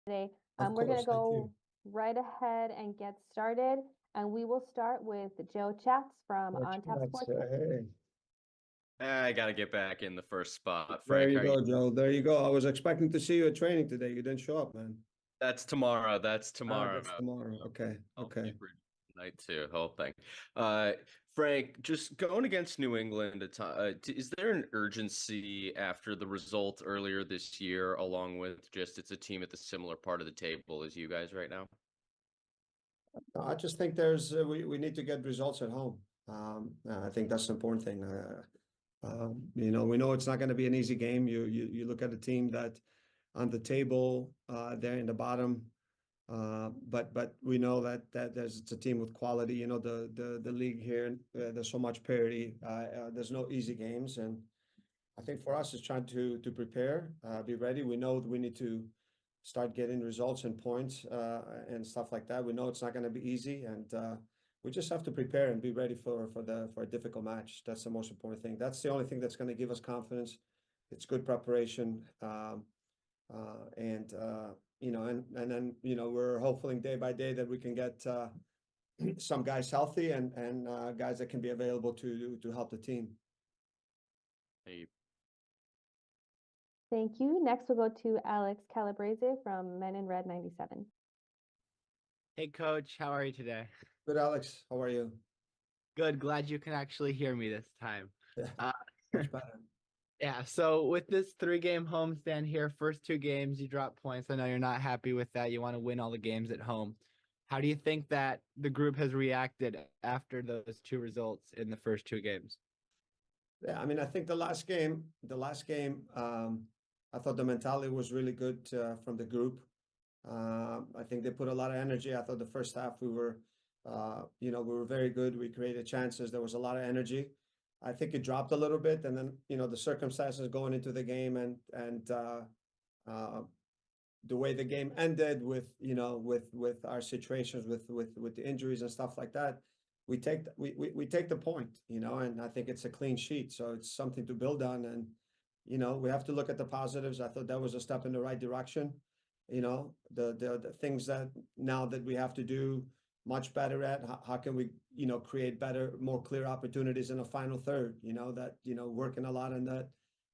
today. Of We're going to course, thank go you. right ahead and get started. And we will start with Joe Chats from Coach On Tap Max, Sports. hey. I got to get back in the first spot. There Frank, you how are you? go, Joe. There you go. I was expecting to see you at training today. You didn't show up, man. That's tomorrow. That's Ah, tomorrow. that's tomorrow. Okay. Okay. Night too. Whole thing. Frank, just going against New England, is there an urgency after the result earlier this year, along with just it's a team at the similar part of the table as you guys right now? No, I just think there's we need to get results at home. I think that's the important thing. We know it's not going to be an easy game. You look at a team that on the table, they're in the bottom. But we know that it's a team with quality. You know, the league here, there's so much parity. There's no easy games, and I think for us it's trying to prepare, be ready. We know we need to start getting results and points and stuff like that. We know it's not going to be easy, and we just have to prepare and be ready for a difficult match. That's the most important thing. That's the only thing that's going to give us confidence. It's good preparation, and then we're hoping day by day that we can get some guys healthy and guys that can be available to help the team. Hey, Thank you. Next, we'll go to Alex Calabrese from Men in Red 97. Hey, Coach. How are you today? Good, Alex. How are you? Good. Glad you can actually hear me this time. Yeah, much better. Yeah. So with this 3-game homestand here, first 2 games, you dropped points. I know you're not happy with that. You want to win all the games at home. How do you think that the group has reacted after those 2 results in the first 2 games? Yeah, I mean, I think the last game, I thought the mentality was really good from the group. I think they put a lot of energy. I thought the first half we were very good. We created chances. There was a lot of energy. I think it dropped a little bit, and then the circumstances going into the game and the way the game ended with our situations with the injuries and stuff like that. We take the point, and I think it's a clean sheet, so it's something to build on, and we have to look at the positives. I thought that was a step in the right direction. The things that now that we have to do much better at, how can we create better, more clear opportunities in the final third, working a lot on that,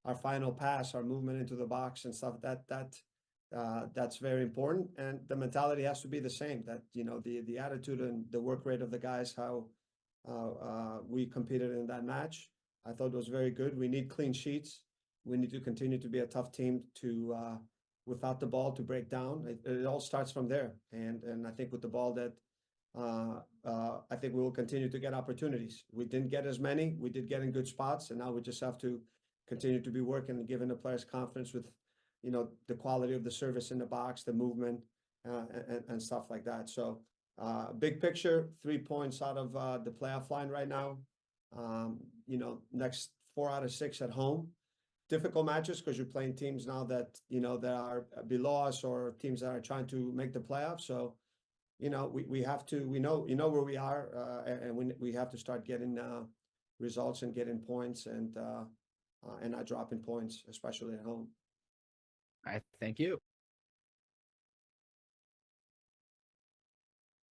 our final pass, our movement into the box and stuff. That's very important, and the mentality has to be the same, that the attitude and the work rate of the guys, how we competed in that match, I thought was very good. We need clean sheets. We need to continue to be a tough team to without the ball to break down. It all starts from there, and I think with the ball that I think we will continue to get opportunities. We didn't get as many. We did get in good spots, and now we just have to continue to be working and giving the players confidence with the quality of the service in the box, the movement, and stuff like that. So big picture, 3 points out of the playoff line right now. Next 4 out of 6 at home. Difficult matches because you're playing teams now that that are below us, or teams that are trying to make the playoffs. So we have to, we know where we are, and we have to start getting results and getting points and not dropping points, especially at home. All right. Thank you.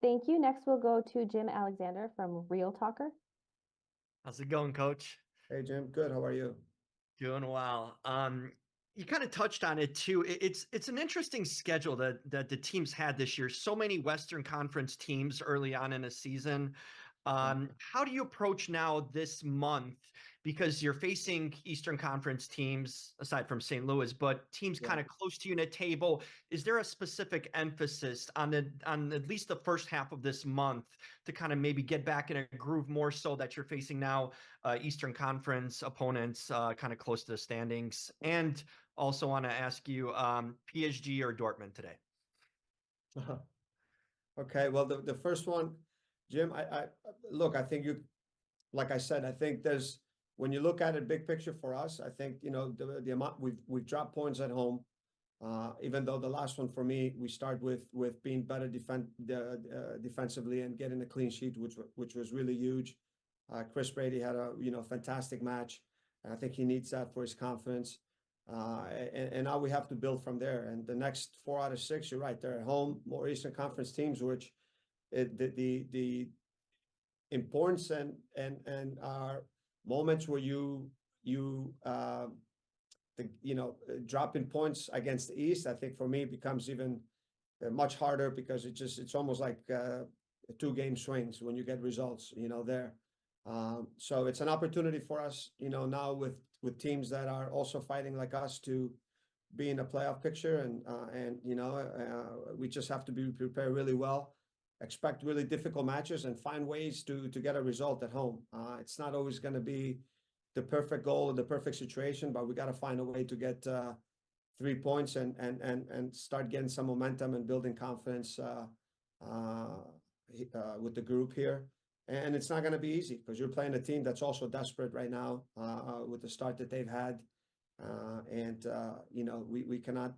Thank you. Next, we'll go to Jim Alexander from Real Talker. How's it going, Coach? Hey, Jim. Good. How are you? Doing well. You kind of touched on it too. It's an interesting schedule that the teams had this year. So many Western Conference teams early on in a season. How do you approach now this month? Because you're facing Eastern Conference teams, aside from St. Louis, but teams kind of close to you in a table. Is there a specific emphasis on at least the first half of this month to kind of maybe get back in a groove, more so that you're facing now Eastern Conference opponents kind of close to the standings? And also want to ask you, PSG or Dortmund today? Okay, well, the first one, Jim, I look, I think like I said, I think when you look at it big picture for us, I think the amount we've dropped points at home, even though the last one for me, we start with being better defensively and getting a clean sheet, which was really huge. Chris Brady had a fantastic match, and I think he needs that for his confidence. And now we have to build from there. And the next 4 out of 6, you're right, they're at home, more Eastern Conference teams, which the importance and our moments where you dropping points against the East, I think for me becomes even much harder, because it's almost like 2-game swings when you get results, there. So it's an opportunity for us, now with teams that are also fighting like us to be in a playoff picture, and we just have to be prepared really well, expect really difficult matches, and find ways to get a result at home. It's not always going to be the perfect goal or the perfect situation, but we got to find a way to get 3 points and start getting some momentum and building confidence with the group here. And it's not going to be easy, because you're playing a team that's also desperate right now with the start that they've had. We cannot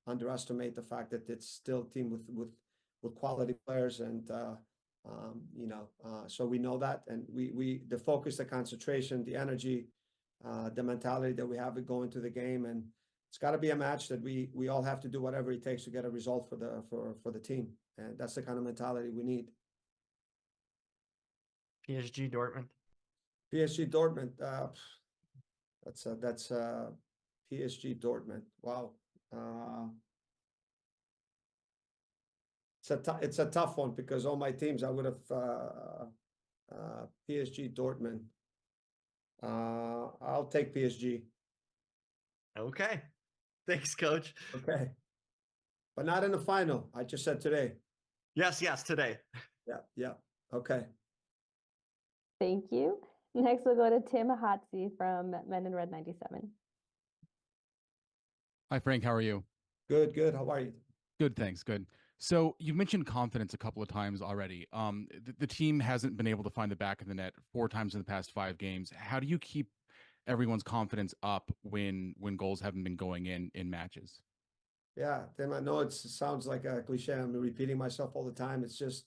underestimate the fact that it's still a team with quality players, and so we know that, and the focus, the concentration, the energy, the mentality that we have going to the game, and it's got to be a match that we all have to do whatever it takes to get a result for the team, and that's the kind of mentality we need. PSG Dortmund. PSG Dortmund. That's PSG Dortmund. Wow. It's a tough one, because all my teams I would have PSG Dortmund. I'll take PSG. Okay. Thanks, Coach. Okay. But not in the final. I just said today. Yes, today. Yeah. Okay. Thank you. Next, we'll go to Tim Hatzi from Men in Red 97. Hi, Frank. How are you? Good. How are you? Good, thanks. Good. So you mentioned confidence a couple of times already. The team hasn't been able to find the back of the net 4 times in the past 5 games. How do you keep everyone's confidence up when goals haven't been going in matches? Yeah, Tim, I know it sounds like a cliche. I'm repeating myself all the time. It's just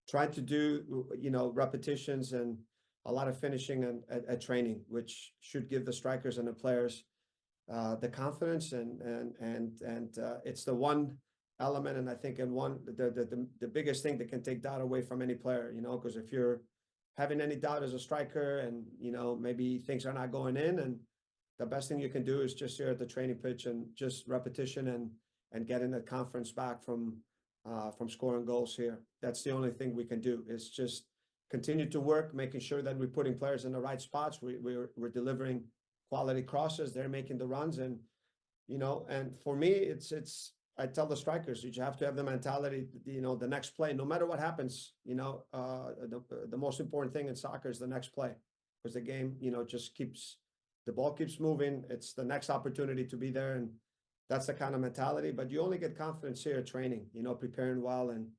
trying to do, repetitions and a lot of finishing at training, which should give the strikers and the players the confidence, and it's the one element, and I think the biggest thing that can take doubt away from any player, because if you're having any doubt as a striker, and maybe things are not going in, and the best thing you can do is just here at the training pitch and just repetition and getting the confidence back from scoring goals here. That's the only thing we can do, is just continue to work, making sure that we're putting players in the right spots. We're delivering quality crosses. They're making the runs, and and for me, it's I tell the strikers, you have to have the mentality, the next play, no matter what happens, the most important thing in soccer is the next play, because the game, just the ball keeps moving. It's the next opportunity to be there, and that's the kind of mentality. But you only get confidence here at training, preparing well and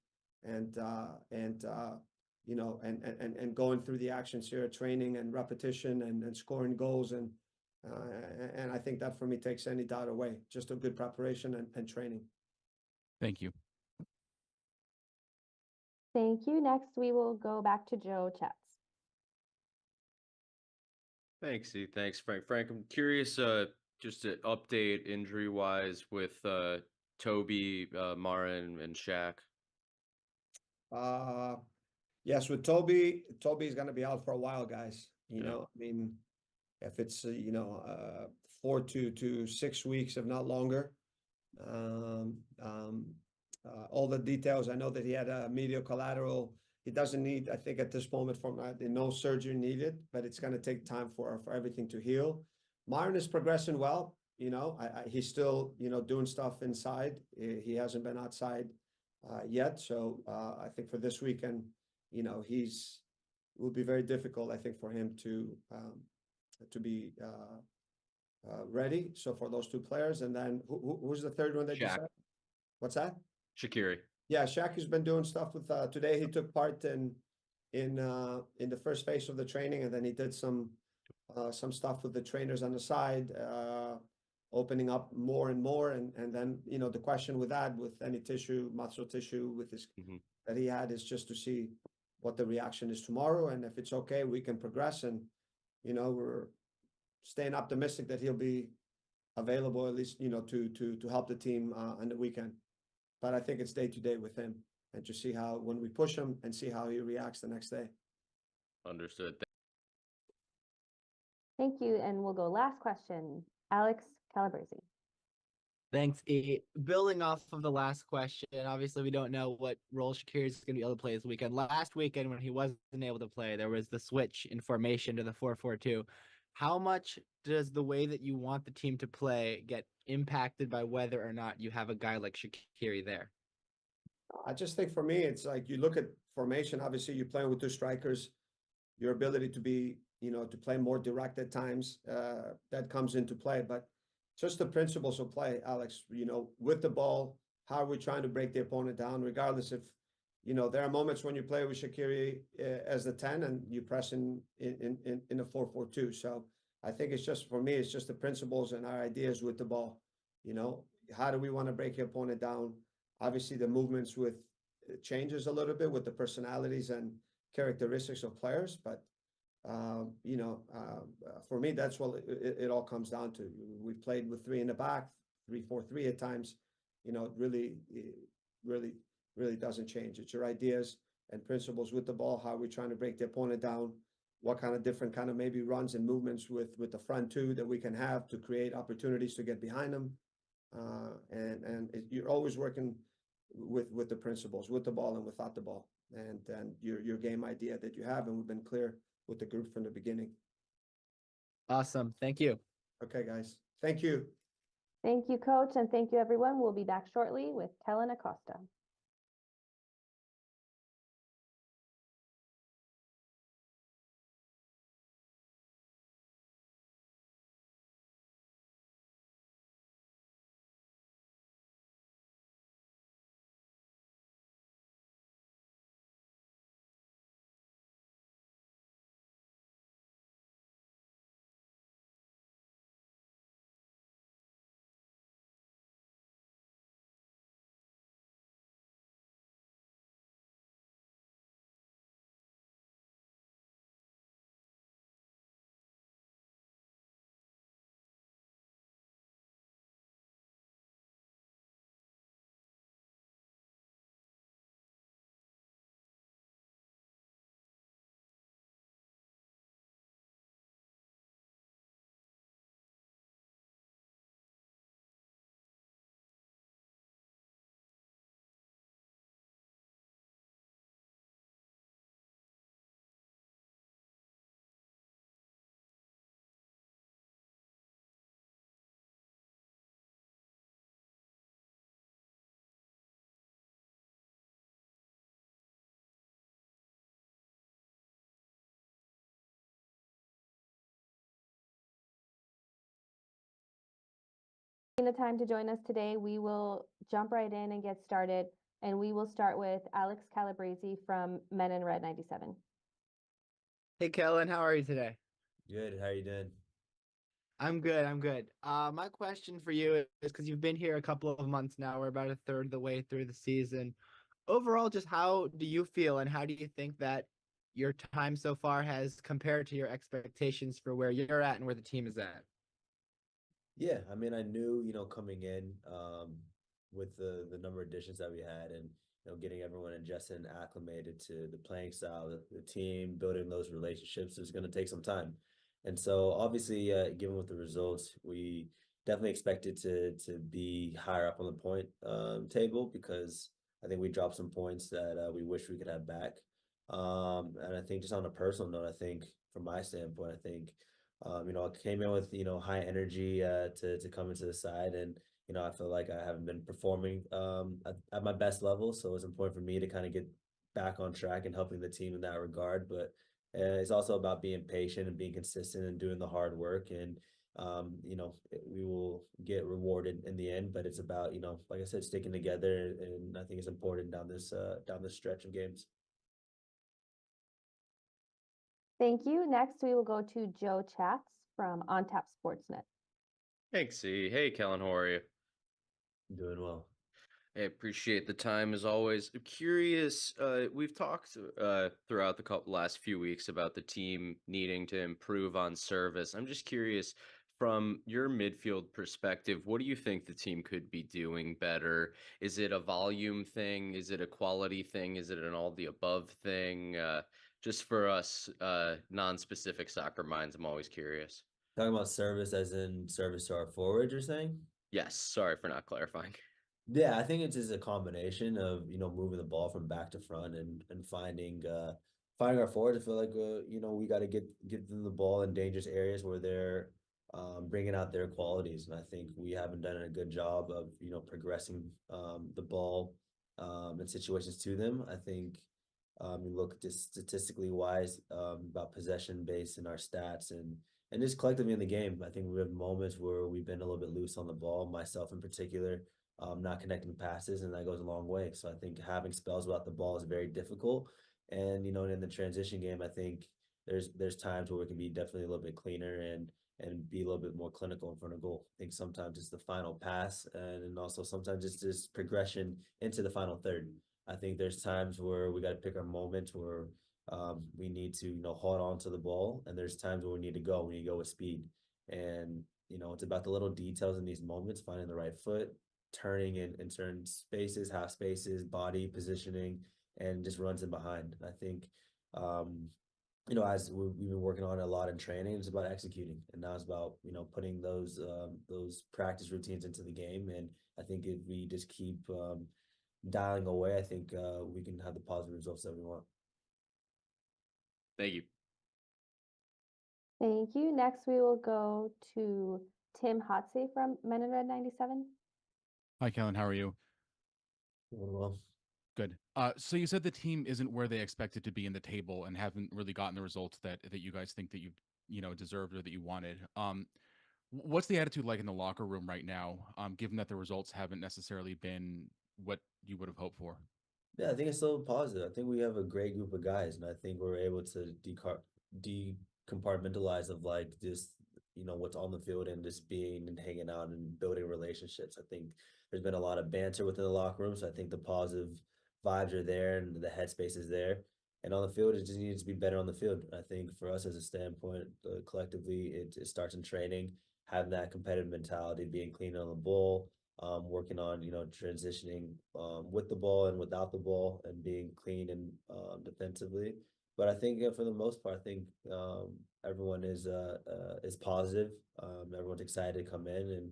going through the actions here at training and repetition and scoring goals, and I think that for me takes any doubt away. Just a good preparation and training. Thank you. Thank you. Next, we will go back to Joe Chatz. Thanks, E. Thanks, Frank. Frank, I'm curious, just to update injury-wise with Toby, Marin, and Shaq. Yes, with Toby's going to be out for a while, guys. Yeah. I mean, if it's 4 to 6 weeks, if not longer. All the details. I know that he had a medial collateral. He doesn't need, I think at this moment, no surgery needed, but it's going to take time for everything to heal. Marin is progressing well. He's still doing stuff inside. He hasn't been outside yet. So I think for this weekend, will be very difficult, I think, for him to be ready. So for those 2 players, and then who's the third one that you Shaq. said? What's that? Shaqiri. Yeah, Shaq has been doing stuff with. Today he took part in the first phase of the training, and then he did some stuff with the trainers on the side, opening up more and more, and then the question with that, with any muscle tissue with his that he had, is just to see what the reaction is tomorrow, and if it's okay, we can progress, and we're staying optimistic that he'll be available, at least, to help the team on the weekend. But I think it's day to day with him, and to see how, when we push him, and see how he reacts the next day. Understood. Thank you, and we'll go last question. Alex Calabrese. Thanks, E. Building off of the last question, obviously we don't know what role Shaqiri is going to be able to play this weekend. Last weekend, when he wasn't able to play, there was the switch in formation to the 4-4-2. How much does the way that you want the team to play get impacted by whether or not you have a guy like Shaqiri there? I just think for me, it's like, you look at formation, obviously you're playing with two strikers, your ability to be, to play more direct at times, that comes into play. But just the principles of play, Alex, with the ball, how are we trying to break the opponent down, regardless if, there are moments when you play with Shaqiri as the 10 and you press in a 4-4-2. So I think it's just, for me, it's just the principles and our ideas with the ball. How do we want to break the opponent down? Obviously, the movements with changes a little bit with the personalities and characteristics of players, but for me, that's what it all comes down to. We played with 3 in the back, 3-4-3 at times. It really doesn't change. It's your ideas and principles with the ball. How are we trying to break the opponent down? What kind of different kind of maybe runs and movements with the front two that we can have to create opportunities to get behind them. You're always working with the principles, with the ball and without the ball, and your game idea that you have, and we've been clear with the group from the beginning. Awesome. Thank you. Okay, guys. Thank you. Thank you, Coach, and thank you, everyone. We'll be back shortly with Kellyn Acosta. The time to join us today, we will jump right in and get started, and we will start with Alex Calabrese from Men in Red 97. Hey, Kellyn, how are you today? Good. How you doing? I'm good. I'm good. My question for you is, because you've been here a couple of months now, we're about a third of the way through the season. Overall, just how do you feel, and how do you think that your time so far has compared to your expectations for where you're at and where the team is at? Yeah, I mean, I knew, coming in, with the number of additions that we had, and getting everyone adjusted and acclimated to the playing style, the team, building those relationships is going to take some time. And so, obviously, given with the results, we definitely expected to be higher up on the point table, because I think we dropped some points that we wish we could have back. And I think, just on a personal note, I think from my standpoint, I think. I came in with, high energy to come into the side, and I feel like I haven't been performing at my best level, so it's important for me to kind of get back on track and helping the team in that regard. But it's also about being patient and being consistent and doing the hard work, and we will get rewarded in the end. But it's about, like I said, sticking together, and I think it's important down this stretch of games. Thank you. Next, we will go to Joe Chats from On Tap Sportsnet. Thanks, E. Hey, Kellyn, how are you? Doing well. I appreciate the time as always. I'm curious, we've talked throughout the last few weeks about the team needing to improve on service. I'm just curious, from your midfield perspective, what do you think the team could be doing better? Is it a volume thing? Is it a quality thing? Is it an all the above thing? Just for us non-specific soccer minds, I'm always curious. Talking about service as in service to our forwards, you're saying? Yes, sorry for not clarifying. Yeah, I think it's just a combination of, moving the ball from back to front and finding our forwards. I feel like we got to get them the ball in dangerous areas where they're bringing out their qualities, and I think we haven't done a good job of progressing the ball in situations to them. I think you look just statistically wise about possession based in our stats and just collectively in the game. I think we have moments where we've been a little bit loose on the ball, myself in particular, not connecting passes, and that goes a long way. So I think having spells without the ball is very difficult. And in the transition game, I think there's times where we can be definitely a little bit cleaner and be a little bit more clinical in front of goal. I think sometimes it's the final pass, and also sometimes it's just progression into the final third. I think there's times where we got to pick our moments where we need to hold on to the ball, and there's times where we need to go. We need to go with speed, and it's about the little details in these moments, finding the right foot, turning in certain spaces, half spaces, body positioning, and just runs in behind. I think, as we've been working on a lot in training, it's about executing, and now it's about putting those practice routines into the game. And I think if we just keep dialing away, I think we can have the positive results that we want. Thank you. Thank you. Next, we will go to Tim Hotze from Men in Red 97. Hi, Kellyn. How are you? Doing well. Good. So you said the team isn't where they expected to be in the table and haven't really gotten the results that you guys think that you deserved or that you wanted. What's the attitude like in the locker room right now, given that the results haven't necessarily been what you would have hoped for? Yeah, I think it's still positive. I think we have a great group of guys, and I think we're able to decompartmentalize of like just what's on the field and just being and hanging out and building relationships. I think there's been a lot of banter within the locker room, so I think the positive vibes are there and the headspace is there. And on the field, it just needs to be better on the field. I think for us as a standpoint, collectively, it starts in training, having that competitive mentality, being clean on the ball, working on transitioning with the ball and without the ball, and being clean and defensively. But I think for the most part, I think everyone is positive. Everyone's excited to come in, and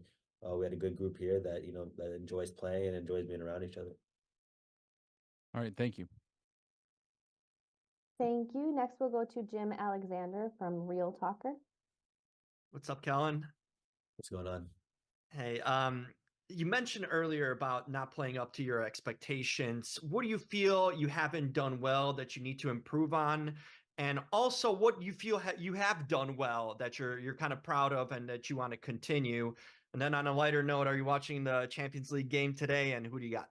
we had a good group here that that enjoys playing and enjoys being around each other. All right. Thank you. Thank you. Next, we'll go to Jim Alexander from Real Talker. What's up, Kellyn? What's going on? Hey, you mentioned earlier about not playing up to your expectations. What do you feel you haven't done well that you need to improve on? And also, what you feel you have done well that you're kind of proud of and that you want to continue? And then on a lighter note, are you watching the Champions League game today, and who do you got?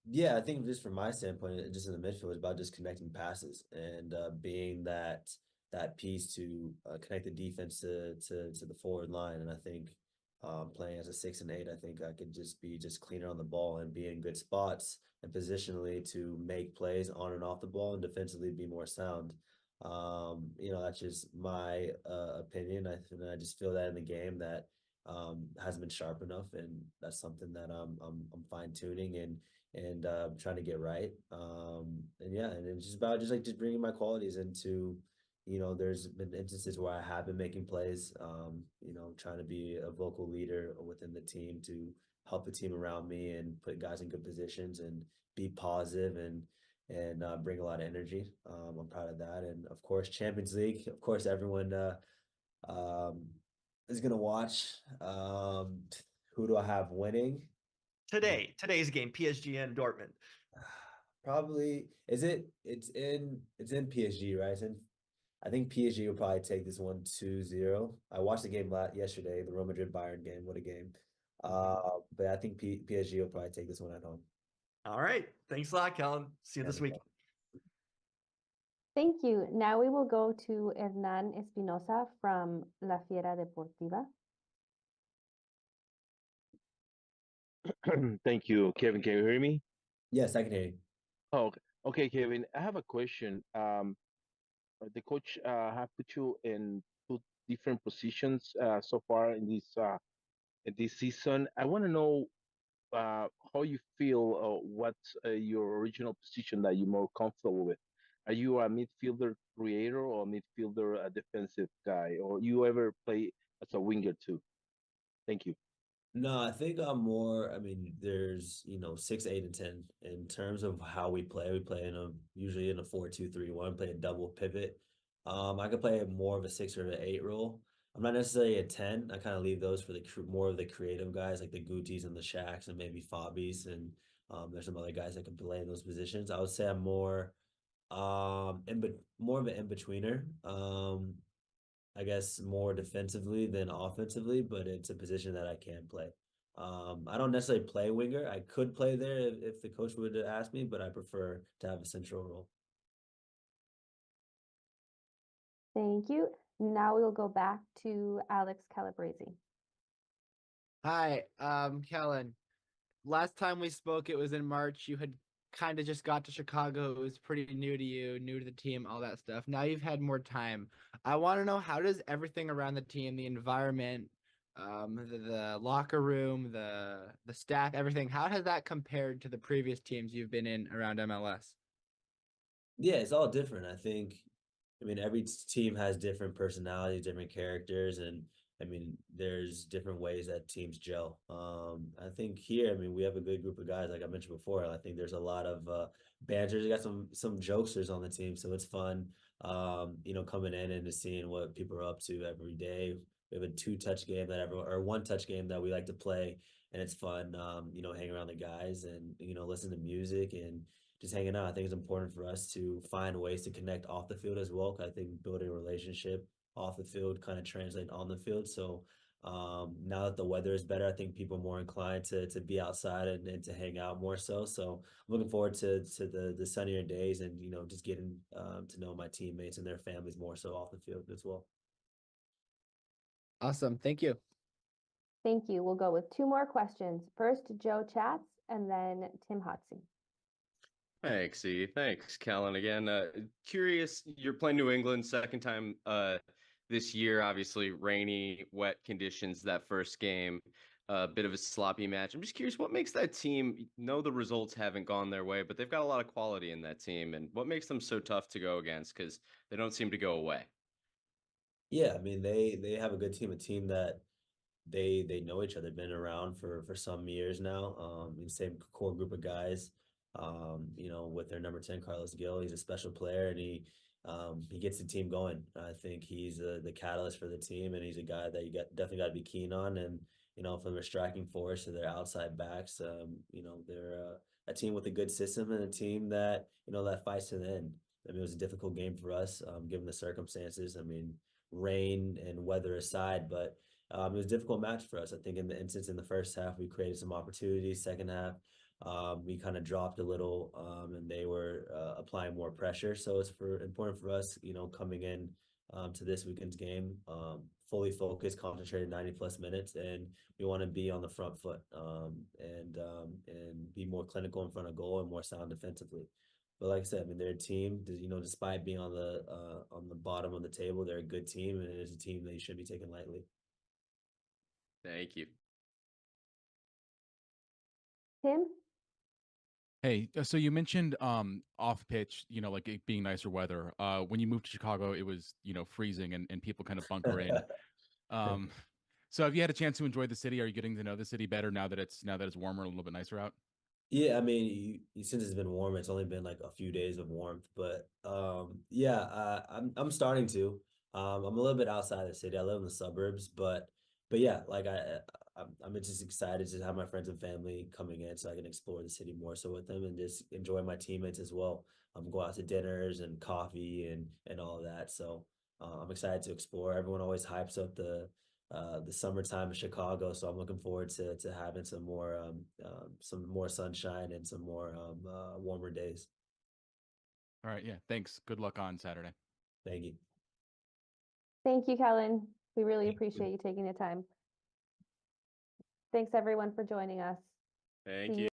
Yeah, I think just from my standpoint, just in the midfield, it's about just connecting passes and being that piece to connect the defense to the forward line. And I think playing as a 6 and 8, I think I could just be cleaner on the ball and be in good spots and positionally to make plays on and off the ball, and defensively be more sound. That's just my opinion. I just feel that in the game that hasn't been sharp enough, and that's something that I'm fine tuning and trying to get right. And yeah, and it's just about just bringing my qualities into. There's been instances where I have been making plays, trying to be a vocal leader within the team to help the team around me and put guys in good positions and be positive and bring a lot of energy. I'm proud of that. And of course, Champions League, of course, everyone is going to watch. Who do I have winning? Today's game, PSG and Dortmund. Probably, it's in PSG, right? I think PSG will probably take this one 2-0. I watched the game yesterday, the Real Madrid Bayern game. What a game. But I think PSG will probably take this one at home. All right. Thanks a lot, Kellyn. See you this week. Thank you. Now we will go to Hernan Espinosa from La Fiera Deportiva. Thank you, Kevin. Can you hear me? Yes, I can hear you. Oh, okay, Kevin. I have a question. the coach have put you in two different positions so far in this season. I want to know how you feel. What's your original position that you're more comfortable with? Are you a midfielder creator or a midfielder a defensive guy, or you ever play as a winger too? Thank you. No, I think I'm more. I mean, there's 6, 8, and 10 in terms of how we play. We play usually in a 4-2-3-1. Play a double pivot. I could play more of a 6 or an 8 role. I'm not necessarily a 10. I kind of leave those for the more of the creative guys like the Gutis and the Shaqs and maybe Fobbies and there's some other guys that can play in those positions. I would say I'm more more of an in-betweener. I guess more defensively than offensively, but it's a position that I can play. I don't necessarily play winger. I could play there if the coach would ask me, but I prefer to have a central role. Thank you. Now we'll go back to Alex Calabrese. Hi, Kellyn. Last time we spoke, it was in March. You had kind of just got to Chicago. It was pretty new to you, new to the team, all that stuff. Now you've had more time. I want to know, how does everything around the team, the environment, the locker room, the staff, everything, how has that compared to the previous teams you've been in around MLS? Yeah, it's all different. I mean, every team has different personalities, different characters, and I mean, there's different ways that teams gel. I think here, I mean, we have a good group of guys, like I mentioned before. I think there's a lot of banter. We got some jokesters on the team, so it's fun. Coming in and just seeing what people are up to every day. We have a 2-touch game or 1-touch game that we like to play, and it's fun. Hang around the guys and listen to music and just hanging out. I think it's important for us to find ways to connect off the field as well. 'Cause I think building a relationship off the field kind of translate on the field. So now that the weather is better, I think people are more inclined to be outside and to hang out more so. So I'm looking forward to the sunnier days and just getting to know my teammates and their families more so off the field as well. Awesome. Thank you. Thank you. We'll go with 2 more questions. First, Joe Chats, and then Tim Hotsey. Thanks, E. Thanks, Kellyn. Again, curious, you're playing New England second time this year, obviously rainy, wet conditions that first game, a bit of a sloppy match. I'm just curious, what makes that team, know the results haven't gone their way, but they've got a lot of quality in that team, and what makes them so tough to go against? Because they don't seem to go away. Yeah, I mean they have a good team, a team that they know each other, been around for some years now. Same core group of guys. With their number 10, Carlos Gil, he's a special player and he gets the team going. I think he's the catalyst for the team, and he's a guy that definitely got to be keen on. And from their striking force to their outside backs, they're a team with a good system and a team that that fights to the end. I mean, it was a difficult game for us, given the circumstances. I mean, rain and weather aside, but it was a difficult match for us. I think in the instance in the first half, we created some opportunities. Second half, we kind of dropped a little, and they were applying more pressure. So it's important for us, coming in to this weekend's game, fully focused, concentrated 90+ minutes, and we want to be on the front foot and be more clinical in front of goal and more sound defensively. But like I said, I mean, they're a team. Despite being on the bottom of the table, they're a good team, and it is a team that you should be taking lightly. Thank you. Tim? Hey, so you mentioned off pitch, like it being nicer weather. When you moved to Chicago, it was, freezing and people kind of bunker in. So have you had a chance to enjoy the city? Are you getting to know the city better now that it's warmer, a little bit nicer out? Yeah, I mean, since it's been warm, it's only been like a few days of warmth, but yeah, I'm starting to. I'm a little bit outside the city. I live in the suburbs, but yeah, like I'm just excited to have my friends and family coming in so I can explore the city more so with them and just enjoy my teammates as well. Go out to dinners and coffee and all of that. So I'm excited to explore. Everyone always hypes up the summertime in Chicago, so I'm looking forward to having some more sunshine and some more warmer days. All right, yeah, thanks. Good luck on Saturday. Thank you. Thank you, Kellyn. We really Thank you. appreciate you taking the time. Thanks everyone for joining us. Thank See you.